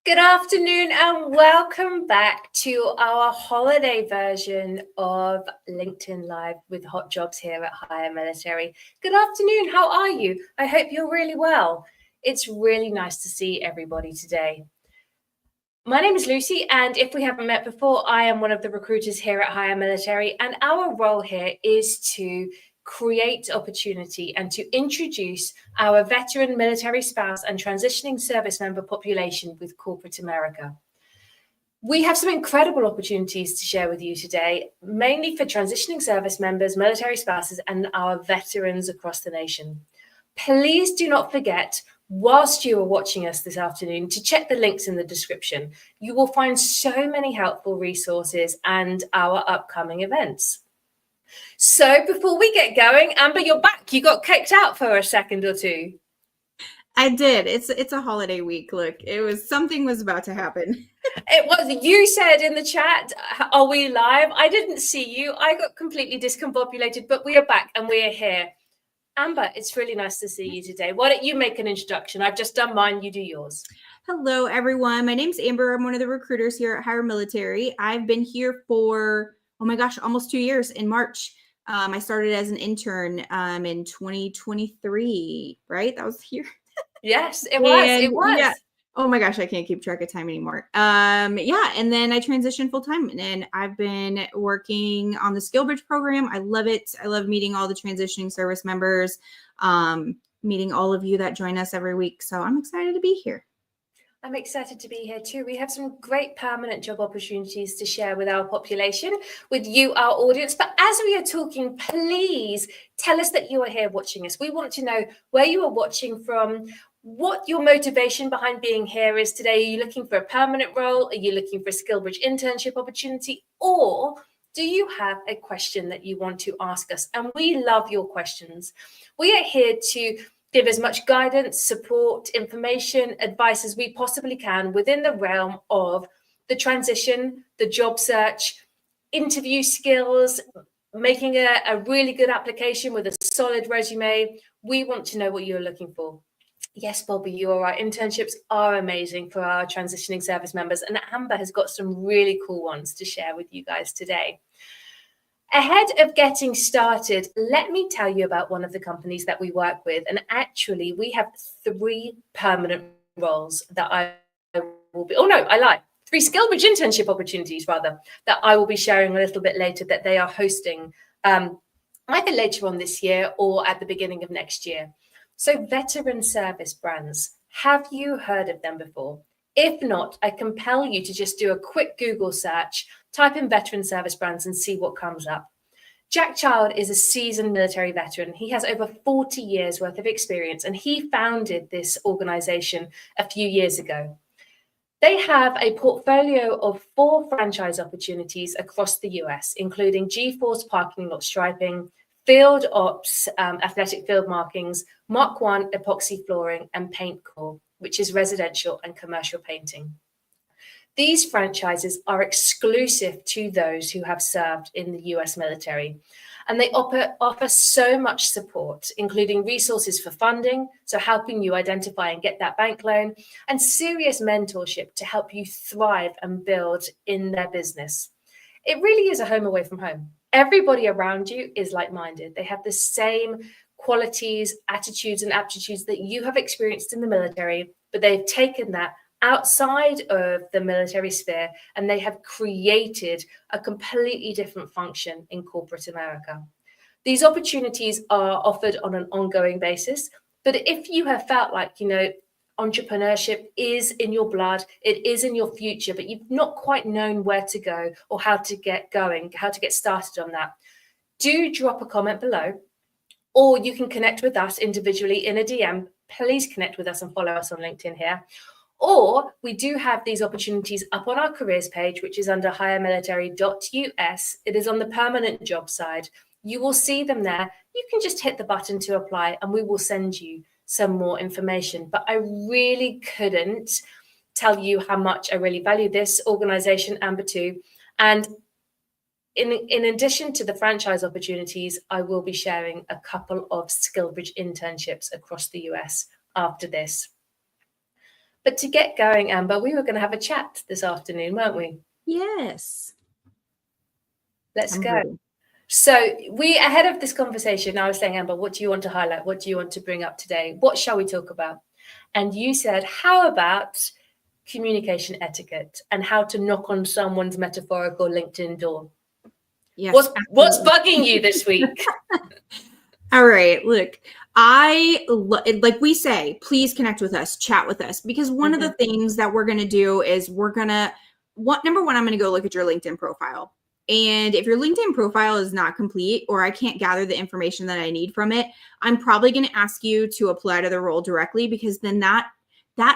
Good afternoon and welcome back to our holiday version of LinkedIn Live with Hot Jobs here at Higher Military. Good afternoon, how are you? I hope you're really well. It's really nice to see everybody today. My name is Lucy, and if we haven't met before, I am one of the recruiters here at Higher Military, and our role here is to create opportunity and to introduce our veteran military spouse and transitioning service member population with corporate America. We have some incredible opportunities to share with you today, mainly for transitioning service members, military spouses, and our veterans across the nation. Please do not forget, whilst you are watching us this afternoon, to check the links in the description. You will find so many helpful resources and our upcoming events. So before we get going, Amber, you're back. You got kicked out for a second or two. I did. It's a holiday week. Look, something was about to happen. It was, you said in the chat, are we live? I didn't see you. I got completely discombobulated, but we are back and we are here. Amber, it's really nice to see you today. Why don't you make an introduction? I've just done mine, you do yours. Hello, everyone. My name's Amber. I'm one of the recruiters here at Higher Military. I've been here for, almost 2 years in March. I started as an intern in 2023, right? That was here. Yes, it was. Yeah. Oh my gosh, I can't keep track of time anymore. And then I transitioned full time, and I've been working on the SkillBridge program. I love it. I love meeting all the transitioning service members, meeting all of you that join us every week. So I'm excited to be here. I'm excited to be here too. We have some great permanent job opportunities to share with our population, with you, our audience. But as we are talking, please tell us that you are here watching us. We want to know where you are watching from, what your motivation behind being here is today. Are you looking for a permanent role? Are you looking for a SkillBridge internship opportunity? Or do you have a question that you want to ask us? And we love your questions. We are here to give as much guidance, support, information, advice as we possibly can within the realm of the transition, the job search, interview skills, making a really good application with a solid resume. We want to know what you're looking for. Yes, Bobby, you're right. Internships are amazing for our transitioning service members, and Amber has got some really cool ones to share with you guys today. Ahead of getting started, let me tell you about one of the companies that we work with. And actually, we have 3 permanent roles that I will be, 3 SkillBridge internship opportunities, rather, that I will be sharing a little bit later that they are hosting either later on this year or at the beginning of next year. So veteran service brands, have you heard of them before? If not, I compel you to just do a quick Google search, type in veteran service brands and see what comes up. Jack Child is a seasoned military veteran. He has over 40 years worth of experience, and he founded this organization a few years ago. They have a portfolio of 4 franchise opportunities across the US, including G-Force parking lot striping, Field Ops, athletic field markings, Mark 1 epoxy flooring, and Paint Core, which is residential and commercial painting. These franchises are exclusive to those who have served in the US military, and they offer so much support, including resources for funding, so helping you identify and get that bank loan, and serious mentorship to help you thrive and build in their business. It really is a home away from home. Everybody around you is like-minded. They have the same qualities, attitudes, and aptitudes that you have experienced in the military, but they've taken that outside of the military sphere and they have created a completely different function in corporate America. These opportunities are offered on an ongoing basis, but if you have felt like, entrepreneurship is in your blood, it is in your future, but you've not quite known where to go or how to get going, how to get started on that, do drop a comment below, or you can connect with us individually in a DM. Please connect with us and follow us on LinkedIn here. Or we do have these opportunities up on our careers page, which is under highermilitary.us. It is on the permanent job side. You will see them there. You can just hit the button to apply and we will send you some more information. But I really couldn't tell you how much I really value this organization, Amber 2. And in addition to the franchise opportunities, I will be sharing a couple of SkillBridge internships across the US after this. But to get going, Amber, we were going to have a chat this afternoon, weren't we? Yes. Let's I'm go. ready. So we, ahead of this conversation, I was saying, Amber, what do you want to highlight? What do you want to bring up today? What shall we talk about? And you said, how about communication etiquette and how to knock on someone's metaphorical LinkedIn door? Yes. What's bugging you this week? All right, look, like we say, please connect with us, chat with us, because one of the things that we're going to do is number one, I'm going to go look at your LinkedIn profile. And if your LinkedIn profile is not complete, or I can't gather the information that I need from it, I'm probably going to ask you to apply to the role directly, because then that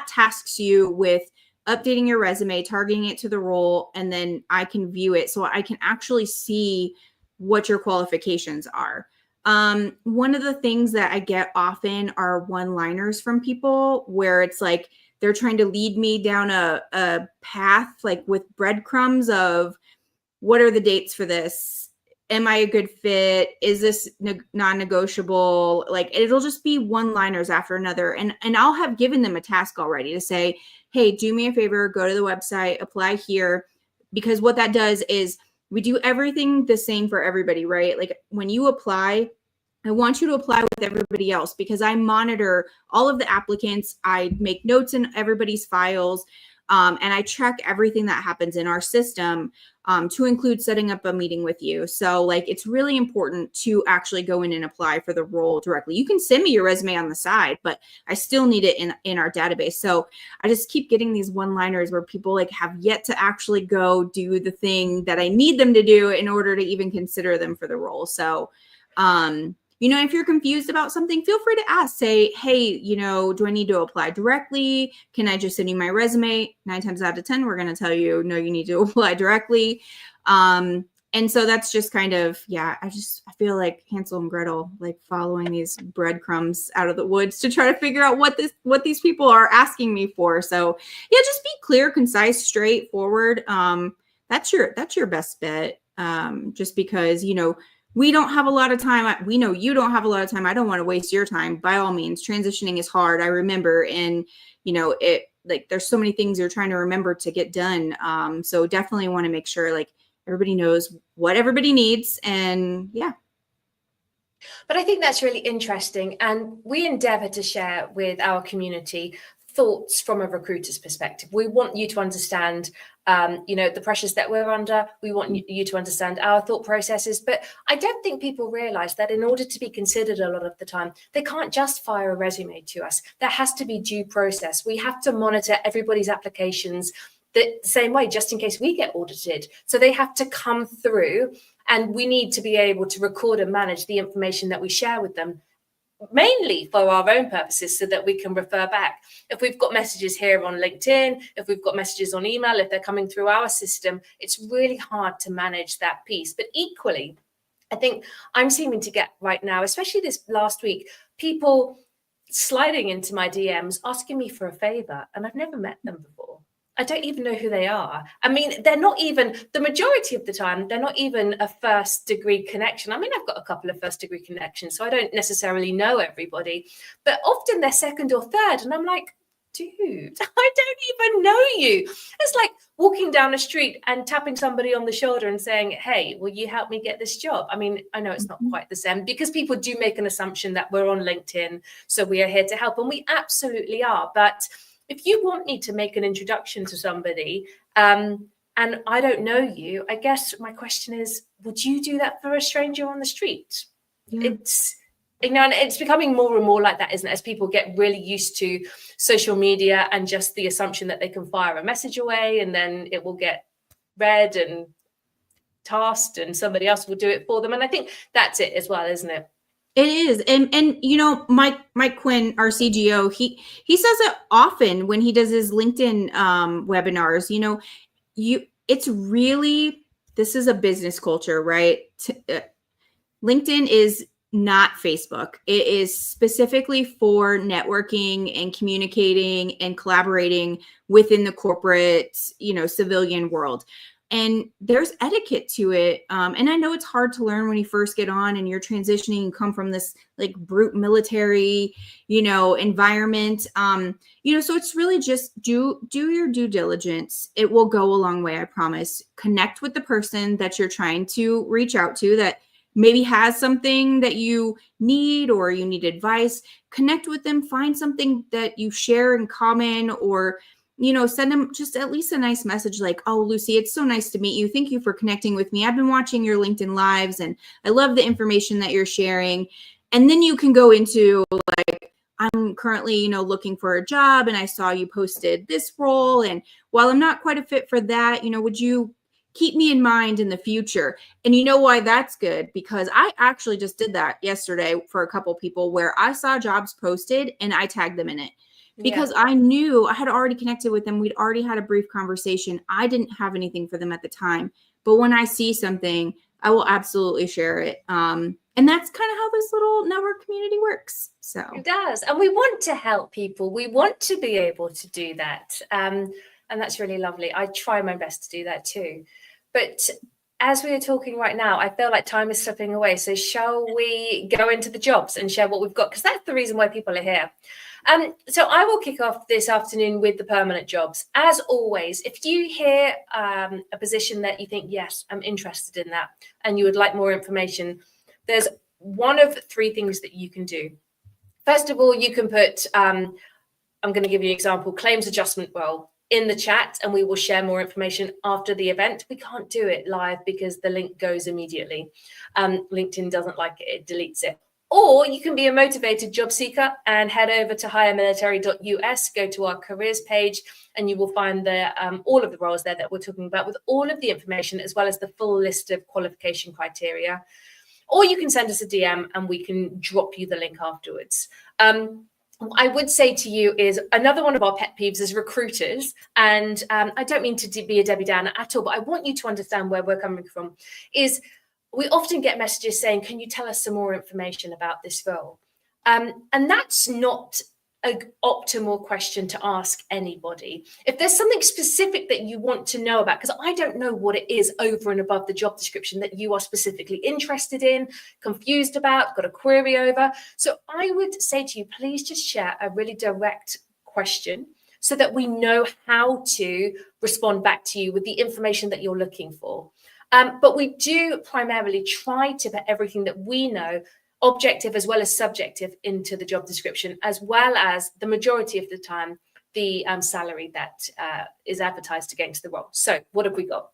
tasks you with updating your resume, targeting it to the role, and then I can view it so I can actually see what your qualifications are. One of the things that I get often are one-liners from people where it's like they're trying to lead me down a path, like with breadcrumbs of, what are the dates for this? Am I a good fit? Is this non-negotiable? Like, it'll just be one-liners after another. And I'll have given them a task already to say, hey, do me a favor, go to the website, apply here. Because what that does is we do everything the same for everybody, right? Like when you apply, I want you to apply with everybody else, because I monitor all of the applicants. I make notes in everybody's files. And I track everything that happens in our system, to include setting up a meeting with you. So like, it's really important to actually go in and apply for the role directly. You can send me your resume on the side, but I still need it in our database. So I just keep getting these one-liners where people like have yet to actually go do the thing that I need them to do in order to even consider them for the role. So, if you're confused about something, feel free to ask. Say, hey, do I need to apply directly? Can I just send you my resume? 9 times out of 10, we're going to tell you, no, you need to apply directly. And so that's just kind of, I feel like Hansel and Gretel, like following these breadcrumbs out of the woods to try to figure out what these people are asking me for. So just be clear, concise, straightforward. That's your best bet. Just because, we don't have a lot of time. We know you don't have a lot of time. I don't want to waste your time. By all means, transitioning is hard. I remember, and there's so many things you're trying to remember to get done. So definitely want to make sure like everybody knows what everybody needs, and But I think that's really interesting. And we endeavor to share with our community thoughts from a recruiter's perspective. We want you to understand, the pressures that we're under. We want you to understand our thought processes. But I don't think people realize that in order to be considered a lot of the time, they can't just fire a resume to us. There has to be due process. We have to monitor everybody's applications the same way, just in case we get audited. So they have to come through, and we need to be able to record and manage the information that we share with them, mainly for our own purposes, so that we can refer back. If we've got messages here on LinkedIn, if we've got messages on email, if they're coming through our system, it's really hard to manage that piece. But equally, I think I'm seeming to get right now, especially this last week, people sliding into my DMs asking me for a favor, and I've never met them before. I don't even know who they are. I mean, they're not even, the majority of the time, they're not even a first degree connection. I mean, I've got a couple of first degree connections, so I don't necessarily know everybody, but often they're second or third. And I'm like, dude, I don't even know you. It's like walking down the street and tapping somebody on the shoulder and saying, hey, will you help me get this job? I mean, I know it's not quite the same, because people do make an assumption that we're on LinkedIn, so we are here to help, and we absolutely are. But if you want me to make an introduction to somebody, and I don't know you, I guess my question is, would you do that for a stranger on the street? Yeah. And it's becoming more and more like that, isn't it? As people get really used to social media and just the assumption that they can fire a message away and then it will get read and tasked and somebody else will do it for them. And I think that's it as well, isn't it? It is. And Mike Quinn, our CGO, he says it often when he does his LinkedIn webinars. It's really, this is a business culture, right? LinkedIn is not Facebook. It is specifically for networking and communicating and collaborating within the corporate, civilian world. And there's etiquette to it. And I know it's hard to learn when you first get on and you're transitioning and come from this like brute military, environment. So it's really just do your due diligence. It will go a long way, I promise. Connect with the person that you're trying to reach out to that maybe has something that you need or you need advice. Connect with them, find something that you share in common, or send them just at least a nice message like, oh, Lucy, it's so nice to meet you. Thank you for connecting with me. I've been watching your LinkedIn lives and I love the information that you're sharing. And then you can go into like, I'm currently, looking for a job and I saw you posted this role. And while I'm not quite a fit for that, would you keep me in mind in the future? And you know why that's good? Because I actually just did that yesterday for a couple people where I saw jobs posted and I tagged them in it. Because I knew I had already connected with them. We'd already had a brief conversation. I didn't have anything for them at the time. But when I see something, I will absolutely share it. And that's kind of how this little network community works. So it does. And we want to help people. We want to be able to do that. And that's really lovely. I try my best to do that too. But as we are talking right now, I feel like time is slipping away. So shall we go into the jobs and share what we've got? Because that's the reason why people are here. So I will kick off this afternoon with the permanent jobs. As always, if you hear a position that you think, yes, I'm interested in that, and you would like more information, there's one of three things that you can do. First of all, you can put, I'm going to give you an example, claims adjustment role in the chat, and we will share more information after the event. We can't do it live because the link goes immediately. LinkedIn doesn't like it, it deletes it. Or you can be a motivated job seeker and head over to hiremilitary.us, go to our careers page, and you will find all of the roles there that we're talking about with all of the information, as well as the full list of qualification criteria. Or you can send us a DM and we can drop you the link afterwards. I would say to you is another one of our pet peeves as recruiters, and I don't mean to be a Debbie Downer at all, but I want you to understand where we're coming from, is we often get messages saying, can you tell us some more information about this role? And that's not an optimal question to ask anybody. If there's something specific that you want to know about, because I don't know what it is over and above the job description that you are specifically interested in, confused about, got a query over. So I would say to you, please just share a really direct question so that we know how to respond back to you with the information that you're looking for. But we do primarily try to put everything that we know, objective as well as subjective, into the job description, as well as the majority of the time, the salary that is advertised against the role. So what have we got?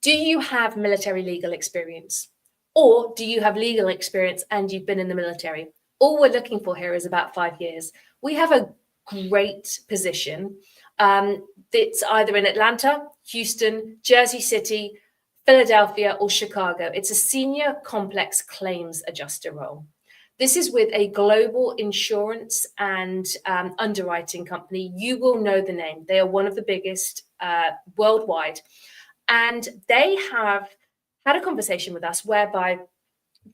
Do you have military legal experience? Or do you have legal experience and you've been in the military? All we're looking for here is about 5 years. We have a great position. It's either in Atlanta, Houston, Jersey City, Philadelphia, or Chicago. It's a senior complex claims adjuster role. This is with a global insurance and underwriting company. You will know the name. They are one of the biggest worldwide. And they have had a conversation with us whereby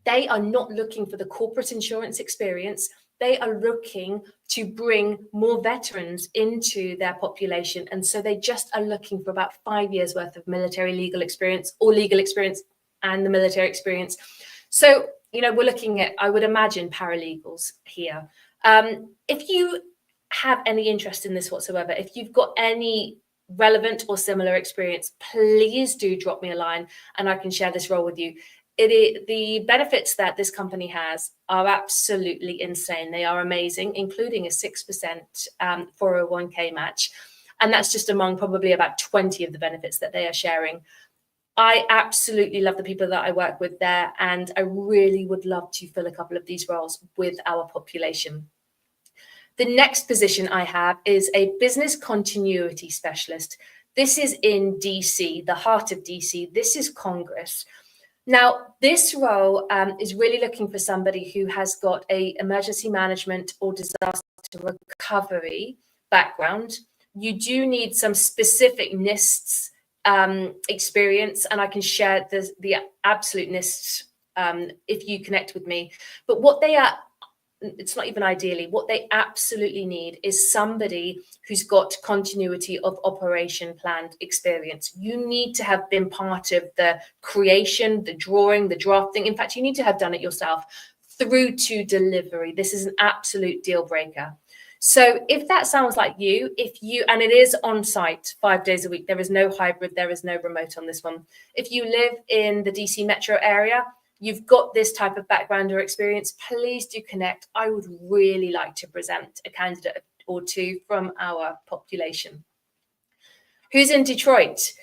they are not looking for the corporate insurance experience. They are looking to bring more veterans into their population. And so they just are looking for about 5 years worth of military legal experience, or legal experience and the military experience. So, we're looking at, I would imagine, paralegals here. If you have any interest in this whatsoever, if you've got any relevant or similar experience, please do drop me a line and I can share this role with you. The benefits that this company has are absolutely insane. They are amazing, including a 6% 401k match. And that's just among probably about 20 of the benefits that they are sharing. I absolutely love the people that I work with there, and I really would love to fill a couple of these roles with our population. The next position I have is a business continuity specialist. This is in DC, the heart of DC. This is Congress. Now, this role is really looking for somebody who has got an emergency management or disaster recovery background. You do need some specific NISTs experience, and I can share the absolute NISTs if you connect with me. But what they are it's not even ideally, what they absolutely need is somebody who's got continuity of operation planned experience. You need to have been part of the creation, the drawing, the drafting. In fact, you need to have done it yourself through to delivery. This is an absolute deal breaker. So if that sounds like you, and it is on site 5 days a week, there is no hybrid, there is no remote on this one. If you live in the DC metro area, you've got this type of background or experience, please do connect. I would really like to present a candidate or two from our population. Who's in Detroit?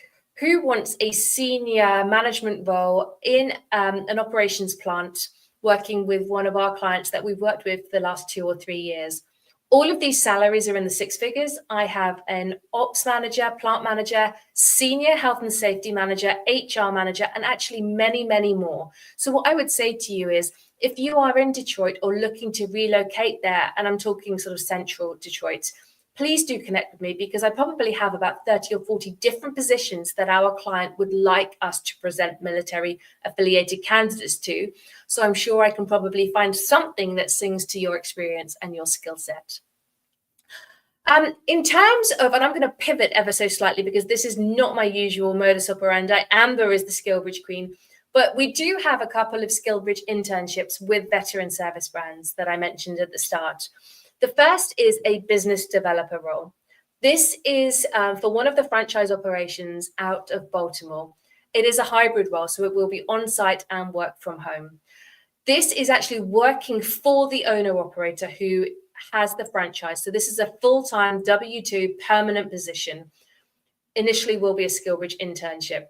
Who wants a senior management role in an operations plant, working with one of our clients that we've worked with for the last 2 or 3 years? All of these salaries are in the 6 figures. I have an ops manager, plant manager, senior health and safety manager, HR manager, and actually many, many more. So what I would say to you is, if you are in Detroit or looking to relocate there, and I'm talking sort of central Detroit, please do connect with me, because I probably have about 30 or 40 different positions that our client would like us to present military affiliated candidates to. So I'm sure I can probably find something that sings to your experience and your skill set. In terms of, and I'm going to pivot ever so slightly because this is not my usual modus operandi. Amber is the Skillbridge queen, but we do have a couple of Skillbridge internships with veteran service brands that I mentioned at the start. The first is a business developer role. This is for one of the franchise operations out of Baltimore. It is a hybrid role, so it will be on-site and work from home. This is actually working for the owner-operator who has the franchise. So this is a full-time W-2 permanent position. Initially will be a Skillbridge internship.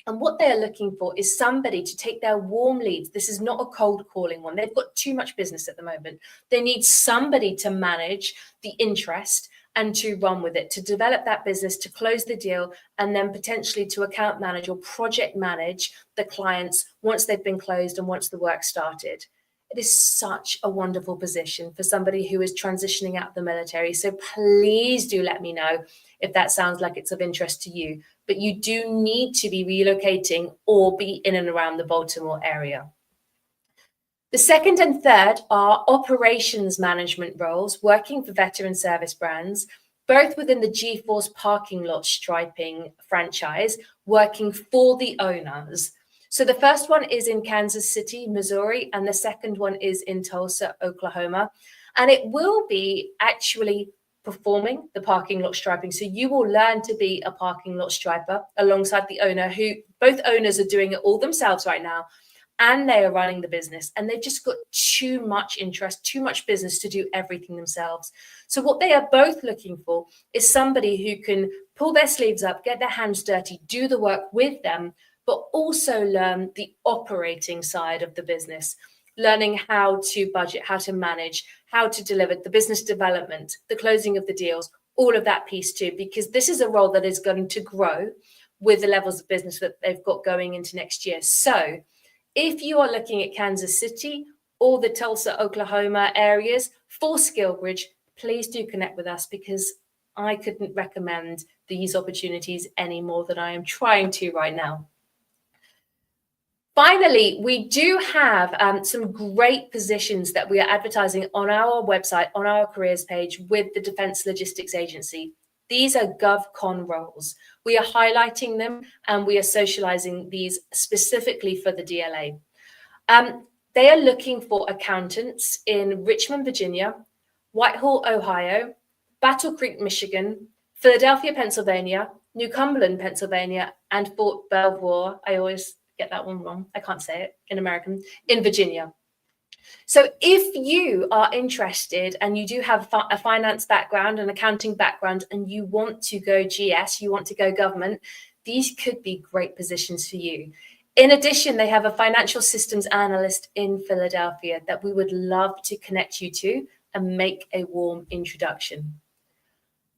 And what they're looking for is somebody to take their warm leads. This is not a cold calling one. They've got too much business at the moment. They need somebody to manage the interest and to run with it, to develop that business, to close the deal, and then potentially to account manage or project manage the clients once they've been closed and once the work started. It is such a wonderful position for somebody who is transitioning out of the military. So please do let me know if that sounds like it's of interest to you. But you do need to be relocating or be in and around the Baltimore area. The second and third are operations management roles, working for veteran service brands, both within the G-Force parking lot striping franchise, working for the owners. So the first one is in Kansas City, Missouri, and the second one is in Tulsa, Oklahoma. And it will be actually performing the parking lot striping. So you will learn to be a parking lot striper alongside the owner, who both owners are doing it all themselves right now, and they are running the business. And they've just got too much interest, too much business to do everything themselves. So what they are both looking for is somebody who can pull their sleeves up, get their hands dirty, do the work with them, but also learn the operating side of the business, learning how to budget, how to manage, how to deliver the business development, the closing of the deals, all of that piece too, because this is a role that is going to grow with the levels of business that they've got going into next year. So if you are looking at Kansas City or the Tulsa, Oklahoma areas for Skillbridge, please do connect with us, because I couldn't recommend these opportunities any more than I am trying to right now. Finally, we do have some great positions that we are advertising on our website, on our careers page with the Defense Logistics Agency. These are GovCon roles. We are highlighting them and we are socializing these specifically for the DLA. They are looking for accountants in Richmond, Virginia, Whitehall, Ohio, Battle Creek, Michigan, Philadelphia, Pennsylvania, New Cumberland, Pennsylvania, and Fort Belvoir. I always get that one wrong. I can't say it in American, in Virginia. So if you are interested and you do have a finance background, an accounting background, and you want to go GS, you want to go government, these could be great positions for you. In addition, they have a financial systems analyst in Philadelphia that we would love to connect you to and make a warm introduction.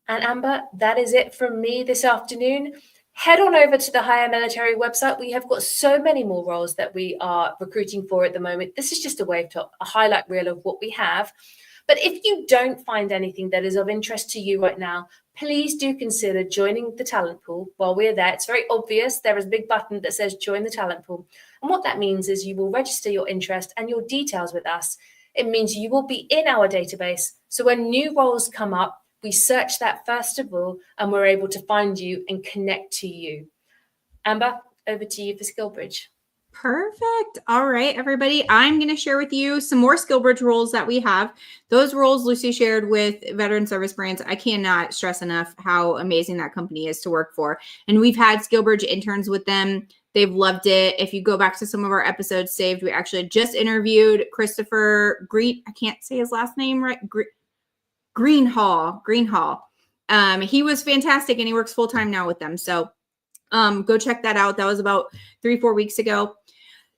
And Amber, that is it from me this afternoon. Head on over to the Hire Military website. We have got so many more roles that we are recruiting for at the moment. This is just a way to a highlight reel of what we have. But if you don't find anything that is of interest to you right now, please do consider joining the talent pool while we're there. It's very obvious. There is a big button that says join the talent pool. And what that means is you will register your interest and your details with us. it means you will be in our database. So when new roles come up, we search that first of all, and we're able to find you and connect to you. Amber, over to you for SkillBridge. Perfect. All right, everybody. I'm going to share with you some more SkillBridge roles that we have. Those roles Lucy shared with Veteran Service Brands. I cannot stress enough how amazing that company is to work for. And we've had SkillBridge interns with them. They've loved it. If you go back to some of our episodes saved, we actually just interviewed Christopher Green. I can't say his last name right. Greenhall. He was fantastic, and he works full-time now with them. So go check that out. That was about 3-4 weeks ago.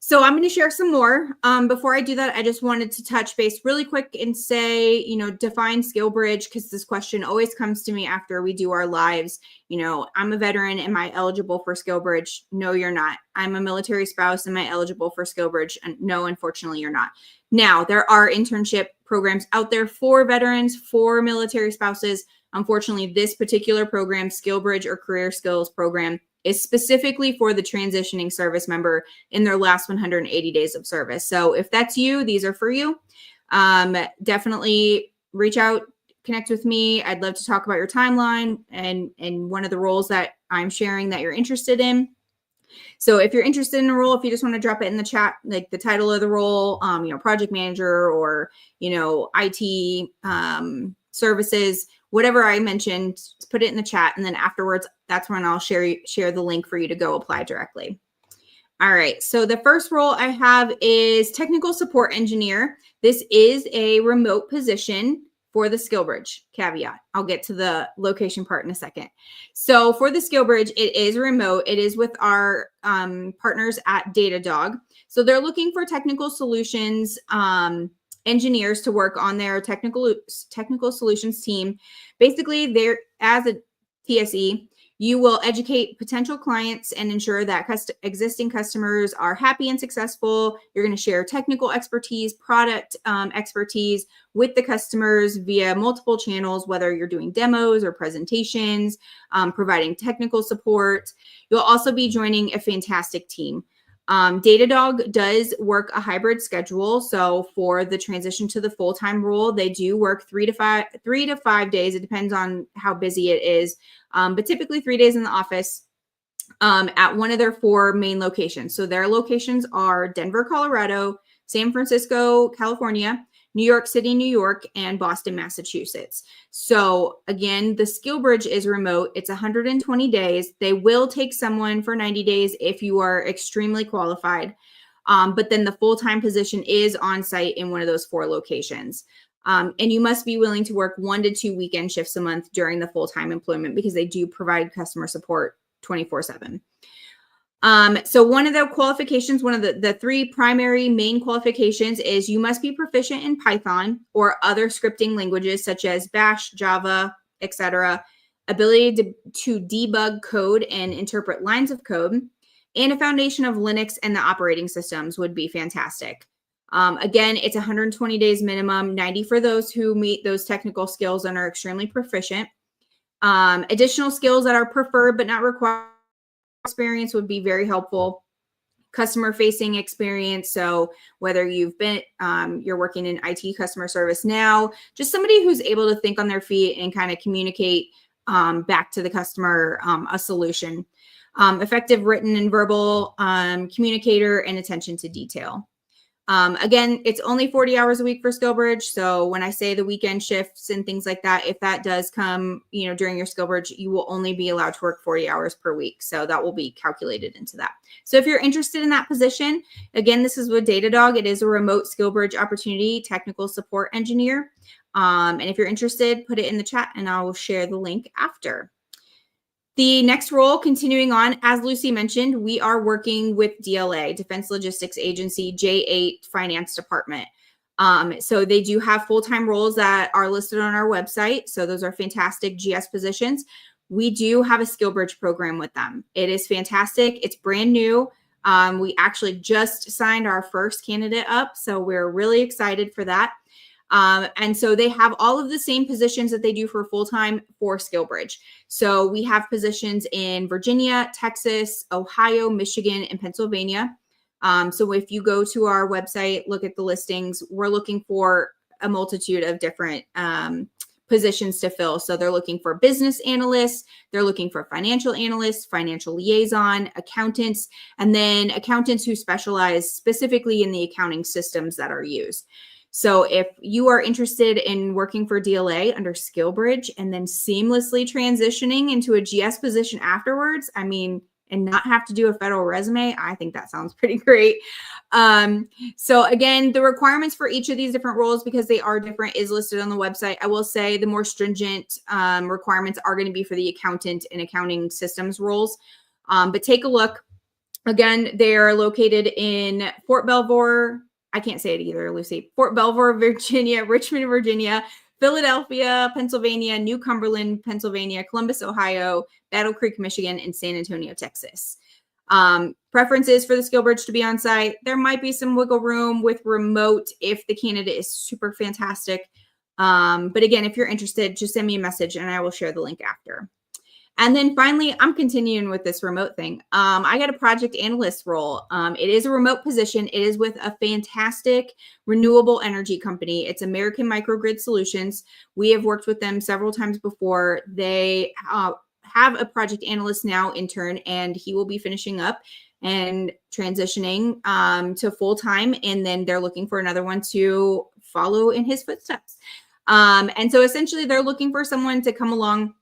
So I'm going to share some more. Before I do that, I just wanted to touch base really quick and say, define SkillBridge, because this question always comes to me after we do our lives. I'm a veteran. Am I eligible for SkillBridge? No, you're not. I'm a military spouse. Am I eligible for SkillBridge? And no, unfortunately, you're not. Now, there are internship programs out there for veterans, for military spouses. Unfortunately, this particular program, SkillBridge or Career Skills program, is specifically for the transitioning service member in their last 180 days of service. So if that's you, these are for you. Definitely reach out, connect with me. I'd love to talk about your timeline and one of the roles that I'm sharing that you're interested in. So if you're interested in a role, if you just want to drop it in the chat, like the title of the role, project manager or, IT services, whatever I mentioned, put it in the chat. And then afterwards, that's when I'll share the link for you to go apply directly. All right. So the first role I have is technical support engineer. This is a remote position for the SkillBridge caveat. I'll get to the location part in a second. So for the SkillBridge, it is remote. It is with our partners at Datadog. So they're looking for technical solutions engineers to work on their technical solutions team. Basically, they're as a TSE, you will educate potential clients and ensure that existing customers are happy and successful. You're going to share technical expertise, product expertise with the customers via multiple channels, whether you're doing demos or presentations, providing technical support. You'll also be joining a fantastic team. Datadog does work a hybrid schedule. So for the transition to the full-time role, they do work 3 to 5 days. It depends on how busy it is. But typically 3 days in the office at one of their 4 main locations. So their locations are Denver, Colorado, San Francisco, California, New York City, New York, and Boston, Massachusetts. So again, the SkillBridge is remote. It's 120 days. They will take someone for 90 days if you are extremely qualified. But then the full-time position is on site in one of those 4 locations. And you must be willing to work 1 to 2 weekend shifts a month during the full-time employment because they do provide customer support 24/7. So one of the qualifications, one of the 3 primary main qualifications is you must be proficient in Python or other scripting languages such as Bash, Java, etc. Ability to debug code and interpret lines of code, and a foundation of Linux and the operating systems would be fantastic. Again, it's 120 days minimum, 90 for those who meet those technical skills and are extremely proficient. Additional skills that are preferred but not required experience would be very helpful. Customer facing experience. So whether you've been, you're working in IT customer service now, just somebody who's able to think on their feet and kind of communicate back to the customer a solution. Effective written and verbal communicator and attention to detail. Again, it's only 40 hours a week for SkillBridge. So when I say the weekend shifts and things like that, if that does come, during your SkillBridge, you will only be allowed to work 40 hours per week. So that will be calculated into that. So if you're interested in that position, again, this is with Datadog. It is a remote SkillBridge opportunity, technical support engineer. And if you're interested, put it in the chat and I will share the link after. The next role, continuing on, as Lucy mentioned, we are working with DLA, Defense Logistics Agency, J8 Finance Department. So they do have full-time roles that are listed on our website. So those are fantastic GS positions. We do have a SkillBridge program with them. It is fantastic. It's brand new. We actually just signed our first candidate up. So we're really excited for that. And so they have all of the same positions that they do for full-time for SkillBridge. So we have positions in Virginia, Texas, Ohio, Michigan, and Pennsylvania. So if you go to our website, look at the listings, we're looking for a multitude of different positions to fill. So they're looking for business analysts, they're looking for financial analysts, financial liaison, accountants, and then accountants who specialize specifically in the accounting systems that are used. So if you are interested in working for DLA under SkillBridge and then seamlessly transitioning into a GS position afterwards, I mean, and not have to do a federal resume, I think that sounds pretty great. So again, the requirements for each of these different roles, because they are different, is listed on the website. I will say the more stringent requirements are going to be for the accountant and accounting systems roles. But take a look. Again, they are located in Fort Belvoir. I can't say it either, Lucy. Fort Belvoir, Virginia, Richmond, Virginia, Philadelphia, Pennsylvania, New Cumberland, Pennsylvania, Columbus, Ohio, Battle Creek, Michigan, and San Antonio, Texas. Preferences for the SkillBridge to be on site. There might be some wiggle room with remote if the candidate is super fantastic. But again, if you're interested, just send me a message and I will share the link after. And then finally, I'm continuing with this remote thing. I got a project analyst role. It is a remote position. It is with a fantastic renewable energy company. It's American Microgrid Solutions. We have worked with them several times before. They have a project analyst now intern, and he will be finishing up and transitioning to full-time. And then they're looking for another one to follow in his footsteps. And so essentially they're looking for someone to come along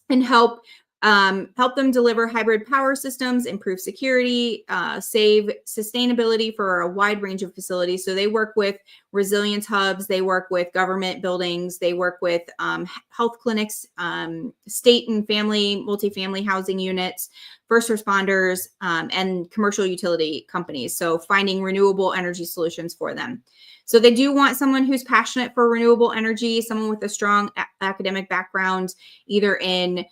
and help them deliver hybrid power systems, improve security, save sustainability for a wide range of facilities. So they work with resilience hubs, they work with government buildings, they work with health clinics, state and family, multifamily housing units, first responders, and commercial utility companies. So finding renewable energy solutions for them. So they do want someone who's passionate for renewable energy, someone with a strong academic background, either in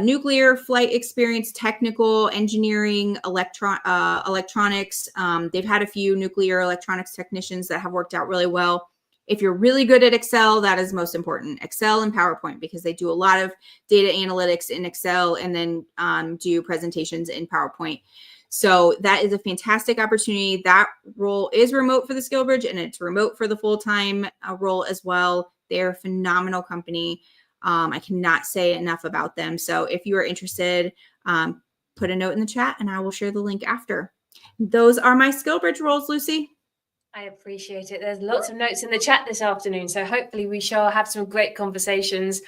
nuclear flight experience, technical engineering, electronics. They've had a few nuclear electronics technicians that have worked out really well. If you're really good at Excel, that is most important. Excel and PowerPoint, because they do a lot of data analytics in Excel and then do presentations in PowerPoint. So that is a fantastic opportunity. That role is remote for the SkillBridge, and it's remote for the full-time role as well. They're a phenomenal company. I cannot say enough about them. So if you are interested, put a note in the chat and I will share the link after. Those are my SkillBridge roles, Lucy. I appreciate it. There's lots of notes in the chat this afternoon. So hopefully we shall have some great conversations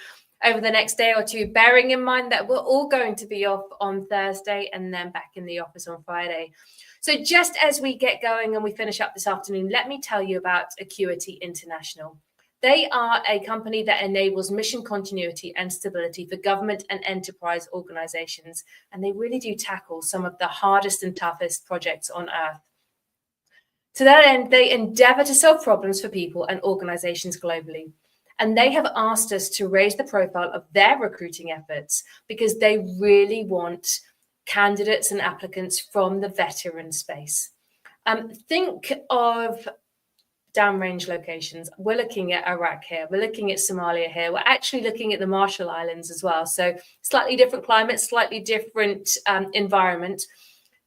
over the next day or two, bearing in mind that we're all going to be off on Thursday and then back in the office on Friday. So just as we get going and we finish up this afternoon, let me tell you about Acuity International. They are a company that enables mission continuity and stability for government and enterprise organizations, and they really do tackle some of the hardest and toughest projects on earth. To that end, they endeavor to solve problems for people and organizations globally. And they have asked us to raise the profile of their recruiting efforts because they really want candidates and applicants from the veteran space. Think of downrange locations. We're looking at Iraq here. We're looking at Somalia here. We're actually looking at the Marshall Islands as well. So slightly different climate, slightly different environment.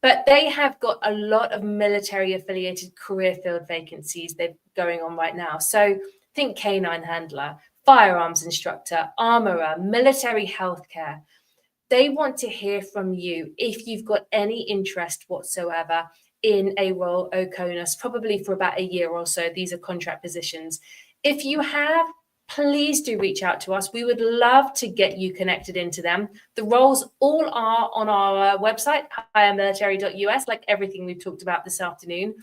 But they have got a lot of military affiliated career field vacancies they're going on right now. So think canine handler, firearms instructor, armorer, military healthcare. They want to hear from you if you've got any interest whatsoever in a role OCONUS, probably for about a year or so. These are contract positions. If you have, please do reach out to us. We would love to get you connected into them. The roles all are on our website, hiremilitary.us, like everything we've talked about this afternoon.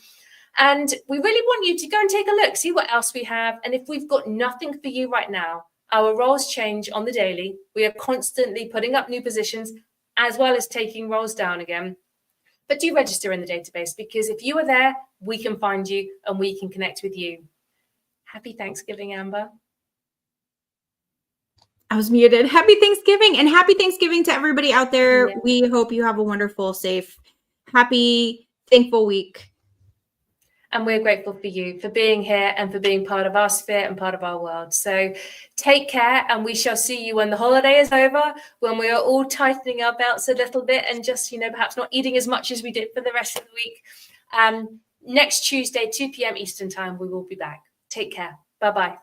And we really want you to go and take a look, see what else we have. And if we've got nothing for you right now, our roles change on the daily. We are constantly putting up new positions as well as taking roles down again. But do register in the database, because if you are there, we can find you and we can connect with you. Happy Thanksgiving, Amber. I was muted. Happy Thanksgiving, and happy Thanksgiving to everybody out there. Yeah. We hope you have a wonderful, safe, happy, thankful week. And we're grateful for you for being here and for being part of our sphere and part of our world. So take care, and we shall see you when the holiday is over, when we are all tightening our belts a little bit and just, perhaps not eating as much as we did for the rest of the week. Next Tuesday, 2 p.m. Eastern time, we will be back. Take care. Bye-bye.